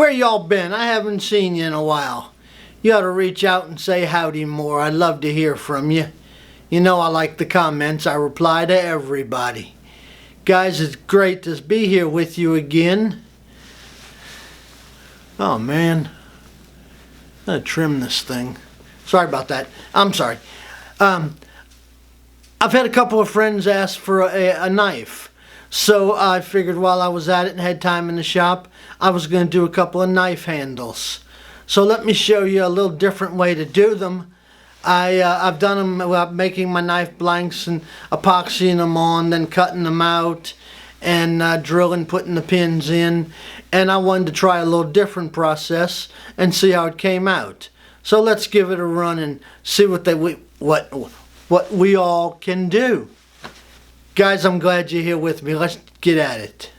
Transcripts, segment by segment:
Where y'all been? I haven't seen you in a while. You ought to reach out and say howdy more. I'd love to hear from you. You know I like the comments. I reply to everybody. Guys, it's great to be here with you again. Oh man. I'm gonna trim this thing. Sorry about that. I'm sorry. I've had a couple of friends ask for a knife. So I figured while I was at it and had time in the shop, I was going to do a couple of knife handles. So let me show you a little different way to do them. I've done them making my knife blanks and epoxying them on, then cutting them out and drilling, putting the pins in. And I wanted to try a little different process and see how it came out. So let's give it a run and see what we all can do. Guys, I'm glad you're here with me. Let's get at it.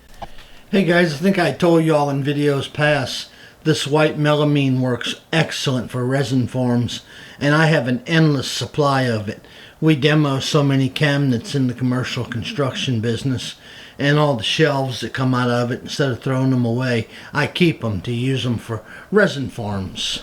Hey guys, I think I told y'all in videos past, this white melamine works excellent for resin forms, and I have an endless supply of it. We demo so many cabinets in the commercial construction business, and all the shelves that come out of it, instead of throwing them away, I keep them to use them for resin forms.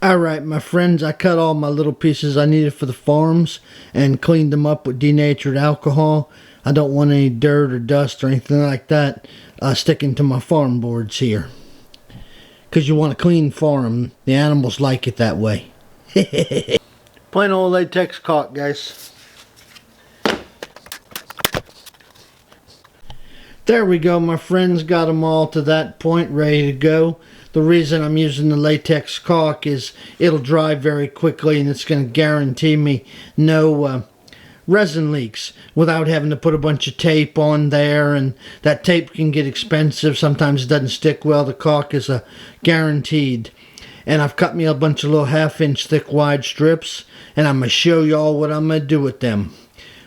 Alright my friends, I cut all my little pieces I needed for the forms and cleaned them up with denatured alcohol. I don't want any dirt or dust or anything like that sticking to my farm boards here. Because you want a clean farm. The animals like it that way. Plain old latex caulk, guys. There we go my friends, got them all to that point, ready to go. The reason I'm using the latex caulk is it'll dry very quickly and it's going to guarantee me no resin leaks without having to put a bunch of tape on there, and that tape can get expensive. Sometimes it doesn't stick well. The caulk is guaranteed. And I've cut me a bunch of little 1/2 inch thick wide strips, and I'm going to show y'all what I'm going to do with them.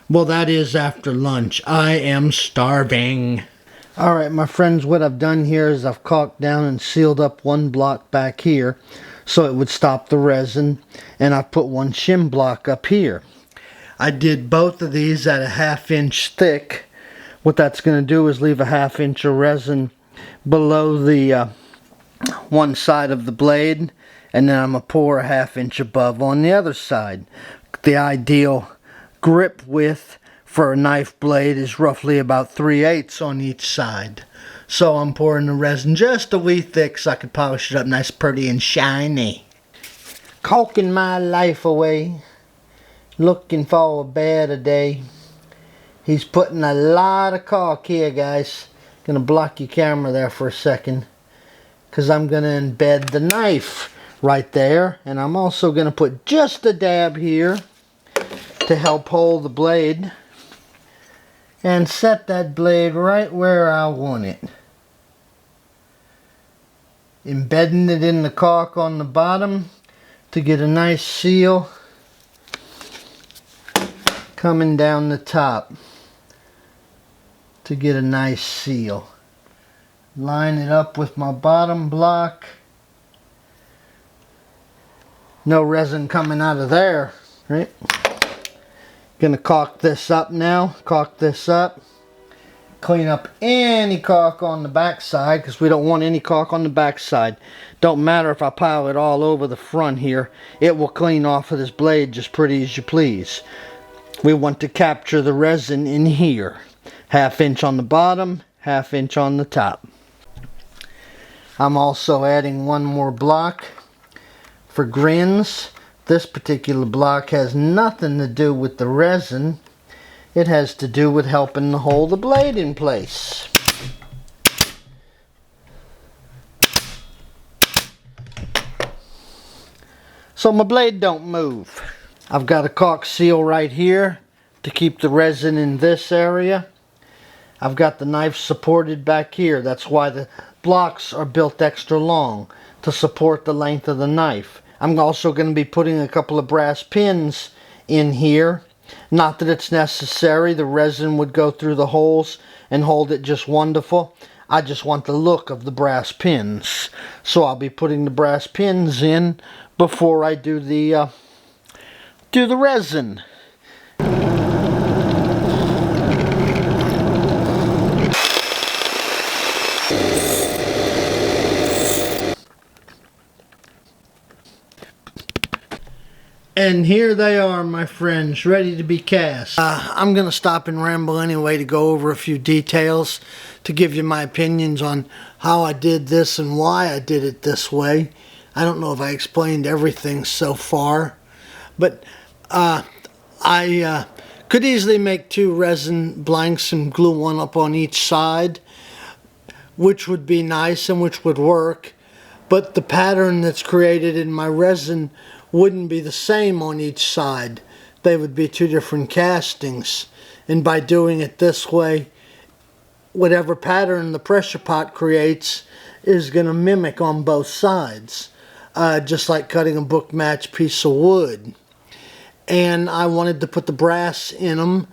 Well, that is after lunch. I am starving. Alright my friends, what I've done here is I've caulked down and sealed up one block back here so it would stop the resin, and I've put one shim block up here. I did both of these at a 1/2 inch thick. What that's going to do is leave a 1/2 inch of resin below the one side of the blade, and then I'm going to pour a 1/2 inch above on the other side. The ideal grip width for a knife blade is roughly about 3/8 on each side. So I'm pouring the resin just a wee thick so I can polish it up nice, pretty, and shiny. Caulking my life away, looking for a better day. He's putting a lot of caulk here, guys. Gonna block your camera there for a second, because I'm gonna embed the knife right there, and I'm also gonna put just a dab here to help hold the blade and set that blade right where I want it. Embedding it in the caulk on the bottom to get a nice seal coming down the top to get a nice seal. Line it up with my bottom block. No resin coming out of there, right? Gonna caulk this up now. Caulk this up. Clean up any caulk on the back side, because we don't want any caulk on the back side. Don't matter if I pile it all over the front here. It will clean off of this blade just pretty as you please. We want to capture the resin in here. 1/2 inch on the bottom, 1/2 inch on the top. I'm also adding one more block for grins. This particular block has nothing to do with the resin. It has to do with helping to hold the blade in place. So my blade don't move. I've got a caulk seal right here to keep the resin in this area. I've got the knife supported back here. That's why the blocks are built extra long, to support the length of the knife. I'm also going to be putting a couple of brass pins in here. Not that it's necessary. The resin would go through the holes and hold it just wonderful. I just want the look of the brass pins. So I'll be putting the brass pins in before I do the resin. And here they are, my friends, ready to be cast. I'm going to stop and ramble anyway to go over a few details to give you my opinions on how I did this and why I did it this way. I don't know if I explained everything so far, but I could easily make 2 resin blanks and glue one up on each side, which would be nice and which would work, but the pattern that's created in my resin wouldn't be the same on each side. They would be 2 different castings, and by doing it this way, whatever pattern the pressure pot creates is going to mimic on both sides, just like cutting a book match piece of wood. And I wanted to put the brass in them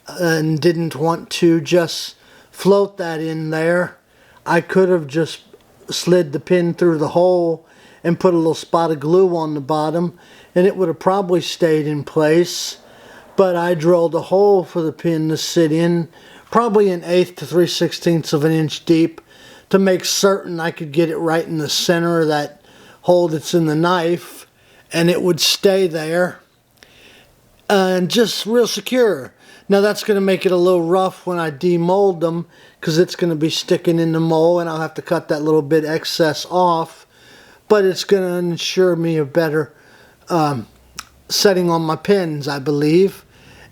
and didn't want to just float that in there. I could have just slid the pin through the hole and put a little spot of glue on the bottom, and it would have probably stayed in place. But I drilled a hole for the pin to sit in, probably 1/8 to 3/16 of an inch deep, to make certain I could get it right in the center of that hole that's in the knife, and it would stay there and just real secure. Now that's going to make it a little rough when I demold them, because it's going to be sticking in the mold, and I'll have to cut that little bit excess off. But it's going to ensure me a better setting on my pins, I believe.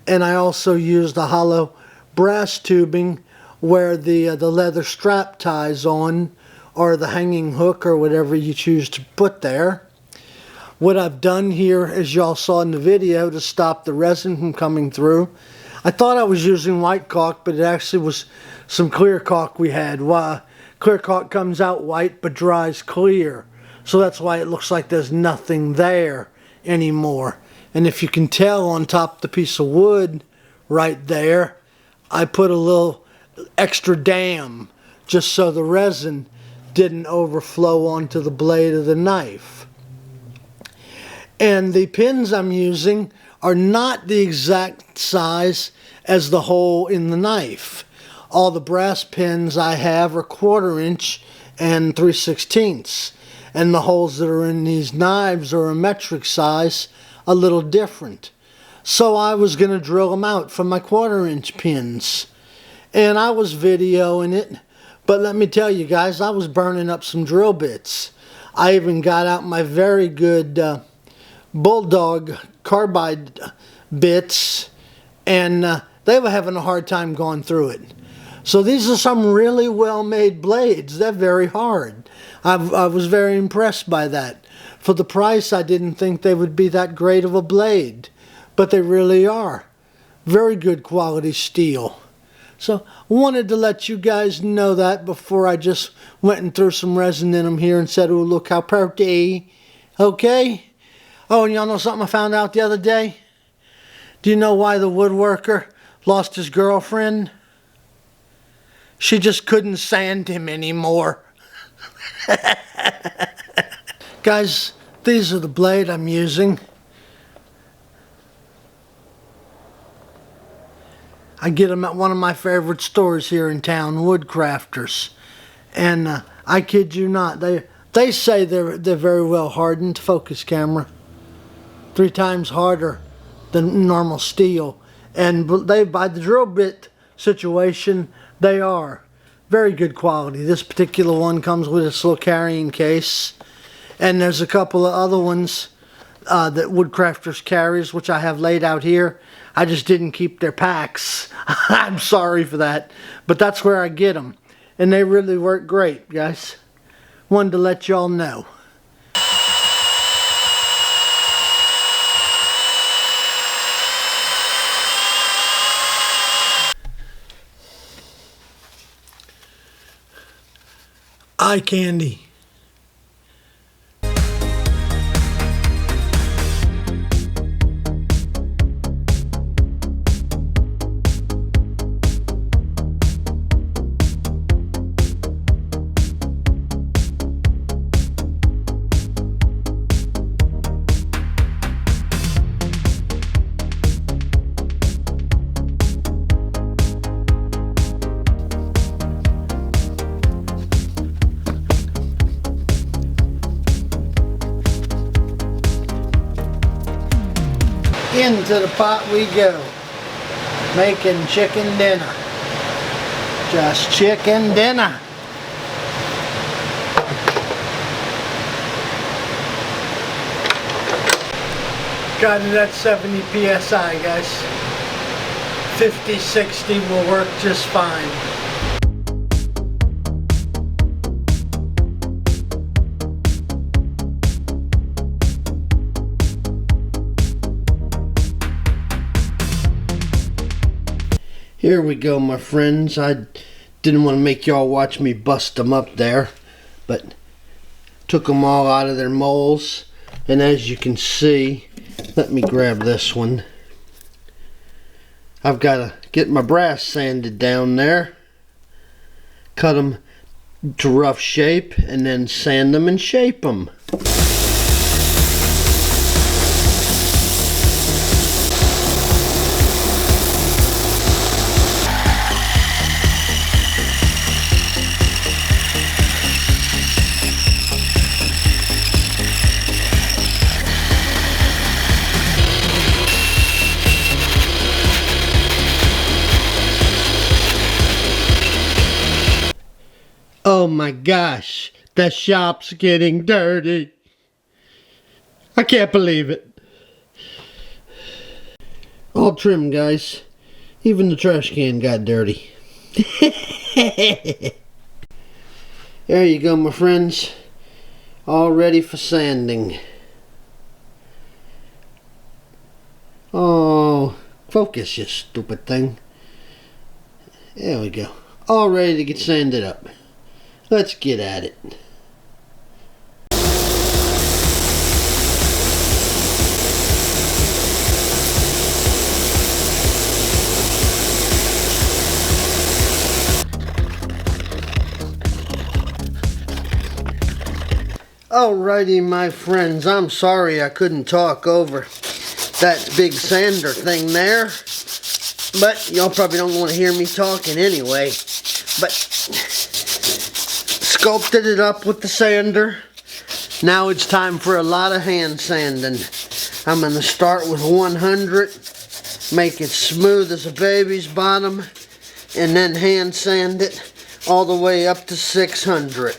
And I also used the hollow brass tubing where the leather strap ties on, or the hanging hook, or whatever you choose to put there. What I've done here, as y'all saw in the video, to stop the resin from coming through, I thought I was using white caulk, but it actually was some clear caulk we had. Clear caulk comes out white but dries clear. So that's why it looks like there's nothing there anymore. And if you can tell on top of the piece of wood right there, I put a little extra dam just so the resin didn't overflow onto the blade of the knife. And the pins I'm using are not the exact size as the hole in the knife. All the brass pins I have are 1/4 inch and 3/16. And the holes that are in these knives are a metric size, a little different. So I was going to drill them out from my 1/4 inch pins. And I was videoing it, but let me tell you guys, I was burning up some drill bits. I even got out my very good Bulldog carbide bits, and they were having a hard time going through it. So these are some really well made blades. They're very hard. I was very impressed by that. For the price, I didn't think they would be that great of a blade, but they really are. Very good quality steel. So I wanted to let you guys know that before I just went and threw some resin in them here and said, oh, look how pretty. Okay? Oh, and y'all know something I found out the other day? Do you know why the woodworker lost his girlfriend? She just couldn't sand him anymore. Guys, these are the blade I'm using. I get them at one of my favorite stores here in town, Woodcrafters. And I kid you not, they say they're very well hardened. Focus camera. 3 times harder than normal steel. And by the drill bit situation, they are very good quality. This particular one comes with its little carrying case, and there's a couple of other ones that Woodcrafters carries, which I have laid out here. I just didn't keep their packs. I'm sorry for that, but that's where I get them, and they really work great, guys. Wanted to let y'all know. Eye candy. Into the pot we go. Making chicken dinner. Just chicken dinner. Got it at 70 psi, guys. 50, 60 will work just fine. Here we go, my friends. I didn't want to make y'all watch me bust them up there, but took them all out of their molds, and as you can see, let me grab this one. I've got to get my brass sanded down there, cut them to rough shape, and then sand them and shape them. Oh my gosh, the shop's getting dirty. I can't believe it. All trim, guys. Even the trash can got dirty. There you go, my friends. All ready for sanding. Oh, focus, you stupid thing. There we go. All ready to get sanded up. Let's get at it. Alrighty, my friends, I'm sorry I couldn't talk over that big sander thing there, but y'all probably don't want to hear me talking anyway. But sculpted it up with the sander. Now it's time for a lot of hand sanding. I'm going to start with 100, make it smooth as a baby's bottom, and then hand sand it all the way up to 600.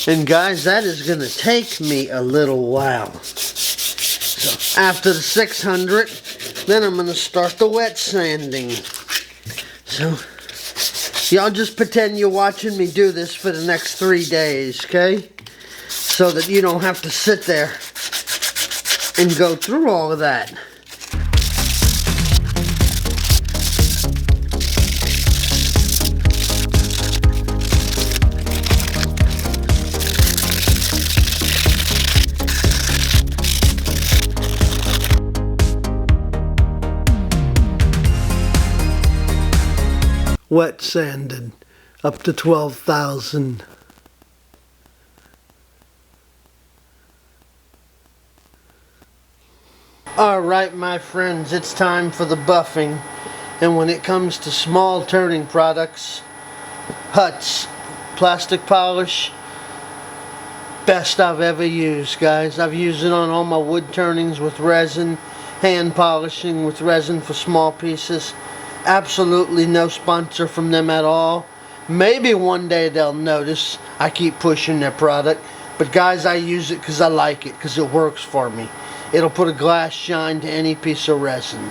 And guys, that is going to take me a little while. So after the 600, then I'm going to start the wet sanding. So y'all just pretend you're watching me do this for the next 3 days, okay? So that you don't have to sit there and go through all of that. Wet sanded up to 12,000. Alright, my friends, it's time for the buffing. And when it comes to small turning products, Huts plastic polish, best I've ever used, guys. I've used it on all my wood turnings with resin, hand polishing with resin for small pieces. Absolutely no sponsor from them at all. Maybe one day they'll notice I keep pushing their product. But guys, I use it because I like it, because it works for me. It'll put a glass shine to any piece of resin.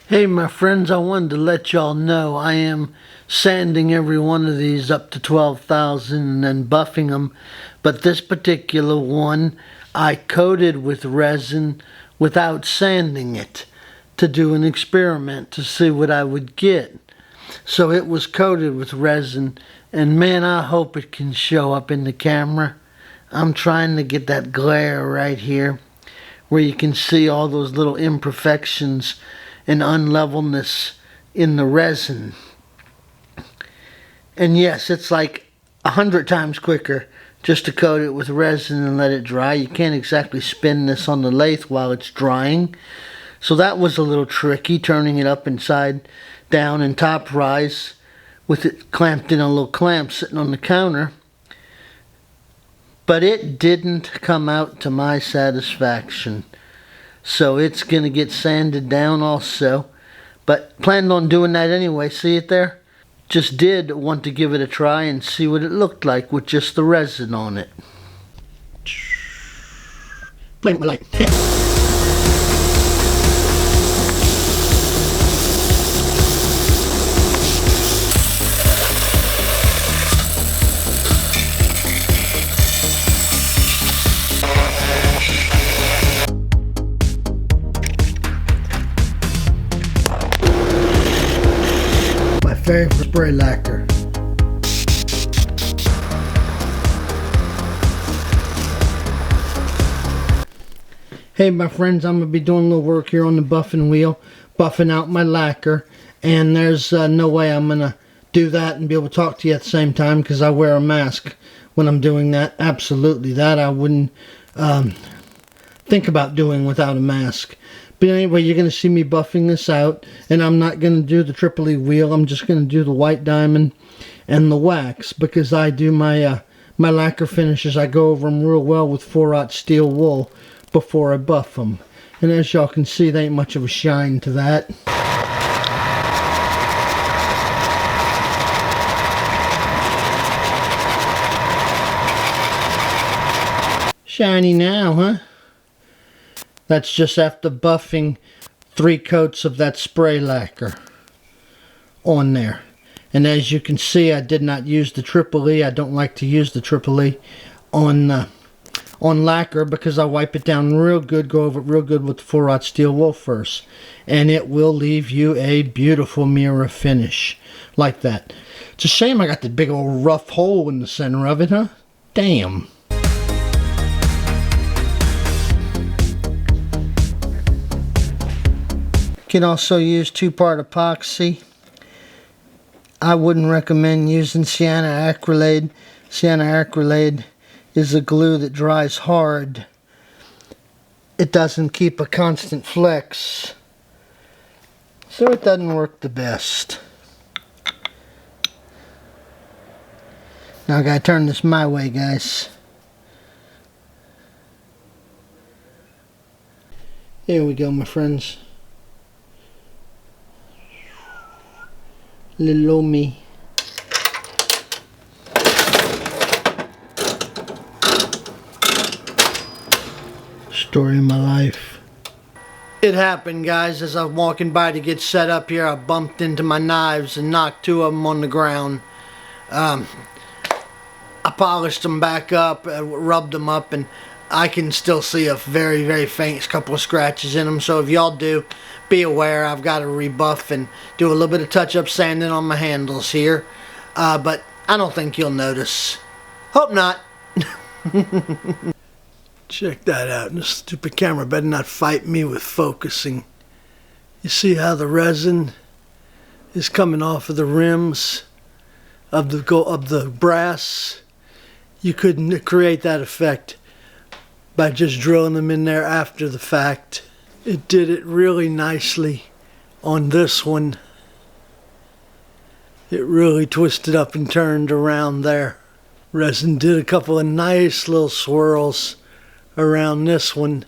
Hey my friends, I wanted to let y'all know I am sanding every one of these up to 12,000 and then buffing them. But this particular one I coated with resin without sanding it to do an experiment to see what I would get. So it was coated with resin, and man, I hope it can show up in the camera. I'm trying to get that glare right here where you can see all those little imperfections and unlevelness in the resin. And yes, it's like 100 times quicker just to coat it with resin and let it dry. You can't exactly spin this on the lathe while it's drying. So that was a little tricky, turning it up inside down and top rise with it clamped in a little clamp sitting on the counter. But it didn't come out to my satisfaction. So it's going to get sanded down also. But planned on doing that anyway. See it there? Just did want to give it a try and see what it looked like with just the resin on it. Playing with my light. Favorite spray lacquer. Hey my friends, I'm going to be doing a little work here on the buffing wheel, buffing out my lacquer, and there's no way I'm going to do that and be able to talk to you at the same time because I wear a mask when I'm doing that. Absolutely, that I wouldn't think about doing without a mask. But anyway, you're going to see me buffing this out, and I'm not going to do the triple E wheel. I'm just going to do the white diamond and the wax because I do my my lacquer finishes. I go over them real well with 4/0 steel wool before I buff them. And as y'all can see, there ain't much of a shine to that. Shiny now, huh? That's just after buffing 3 coats of that spray lacquer on there. And as you can see, I did not use the triple E. I don't like to use the triple E on lacquer because I wipe it down real good, go over it real good with the 4/0 steel wool first. And it will leave you a beautiful mirror finish like that. It's a shame I got the big old rough hole in the center of it, huh? Damn. Can also use 2-part epoxy. I wouldn't recommend using sienna acrylate. Sienna acrylate is a glue that dries hard. It doesn't keep a constant flex, so it doesn't work the best. Now I gotta turn this my way, guys. Here we go, my friends. Little old me. Story of my life. It happened, guys, as I was walking by to get set up here. I bumped into my knives and knocked 2 of them on the ground. I polished them back up, rubbed them up, and I can still see a very, very faint couple of scratches in them. So if y'all do, be aware. I've got to rebuff and do a little bit of touch-up sanding on my handles here. But I don't think you'll notice. Hope not. Check that out. This stupid camera better not fight me with focusing. You see how the resin is coming off of the rims of the brass? You couldn't create that effect by just drilling them in there after the fact. It did it really nicely on this one. It really twisted up and turned around there. Resin did a couple of nice little swirls around this one.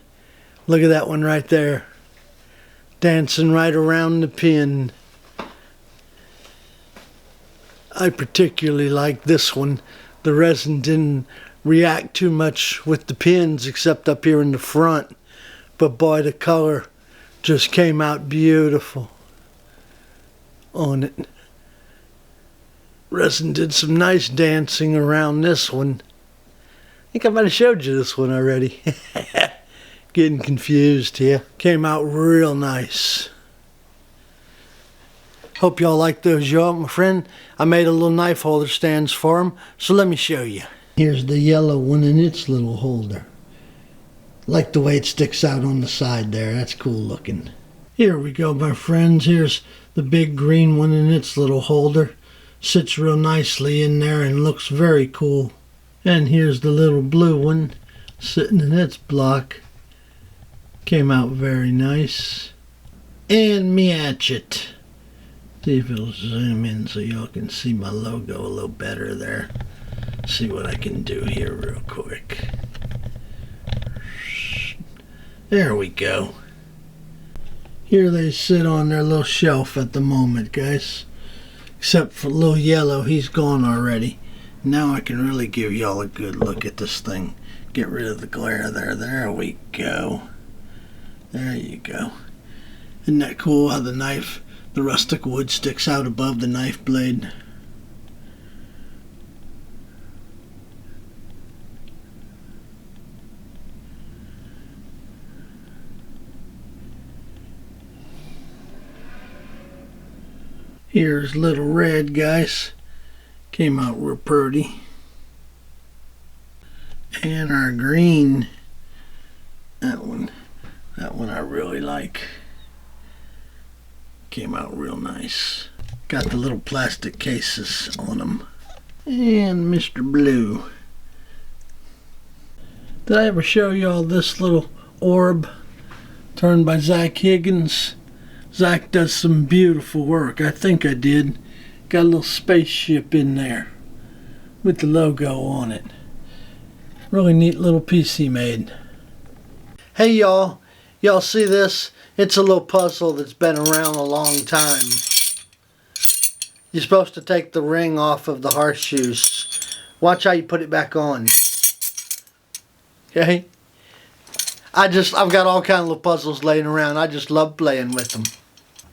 Look at that one right there, dancing right around the pin. I particularly like this one. The resin didn't react too much with the pins except up here in the front, but boy, the color just came out beautiful on it. Resin did some nice dancing around this one. I think I might have showed you this one already. Getting confused here. Came out real nice. Hope y'all like those, y'all. My friend, I made a little knife holder stands for them, so let me show you. Here's the yellow one in its little holder. Like the way it sticks out on the side there. That's cool looking. Here we go, my friends. Here's the big green one in its little holder. Sits real nicely in there and looks very cool. And here's the little blue one sitting in its block. Came out very nice. And me hatchet. See if it'll zoom in so y'all can see my logo a little better there. See what I can do here real quick. There we go. Here they sit on their little shelf at the moment, guys. Except for little yellow, he's gone already. Now I can really give y'all a good look at this thing. Get rid of the glare there. There we go. There you go. Isn't that cool how the knife, the rustic wood sticks out above the knife blade? Here's little red, guys. Came out real pretty. And our green, that one I really like. Came out real nice. Got the little plastic cases on them. And Mr. Blue. Did I ever show y'all this little orb turned by Zach Higgins? Zach does some beautiful work. I think I did. Got a little spaceship in there with the logo on it. Really neat little piece he made. Hey y'all. Y'all see this? It's a little puzzle that's been around a long time. You're supposed to take the ring off of the horseshoes. Watch how you put it back on. Okay? I've got all kinds of little puzzles laying around. I just love playing with them.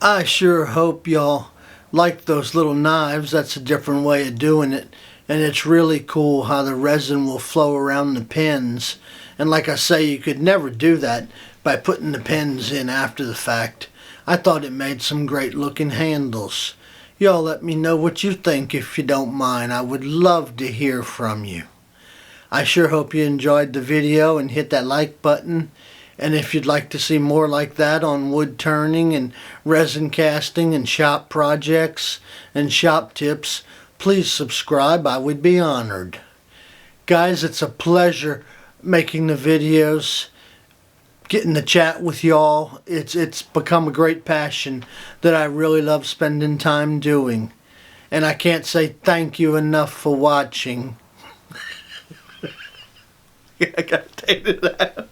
I sure hope y'all like those little knives. That's a different way of doing it. And it's really cool how the resin will flow around the pins. And like I say, you could never do that by putting the pins in after the fact. I thought it made some great looking handles. Y'all let me know what you think if you don't mind. I would love to hear from you. I sure hope you enjoyed the video and hit that like button. And if you'd like to see more like that on wood turning and resin casting and shop projects and shop tips, please subscribe. I would be honored. Guys, it's a pleasure making the videos, getting to chat with y'all. It's become a great passion that I really love spending time doing. And I can't say thank you enough for watching. I gotta take it out.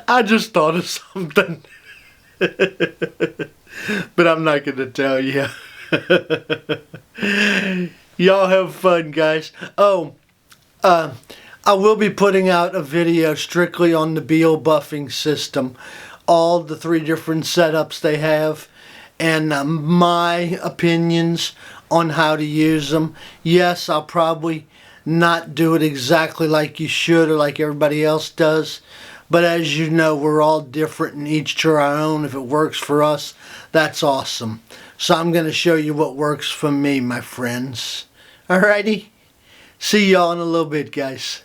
I just thought of something. But I'm not going to tell you. Y'all have fun, guys. Oh, I will be putting out a video strictly on the Beal buffing system. All the 3 different setups they have. And my opinions on how to use them. Yes, I'll probably not do it exactly like you should or like everybody else does. But as you know, we're all different and each to our own. If it works for us, that's awesome. So I'm going to show you what works for me, my friends. Alrighty? See y'all in a little bit, guys.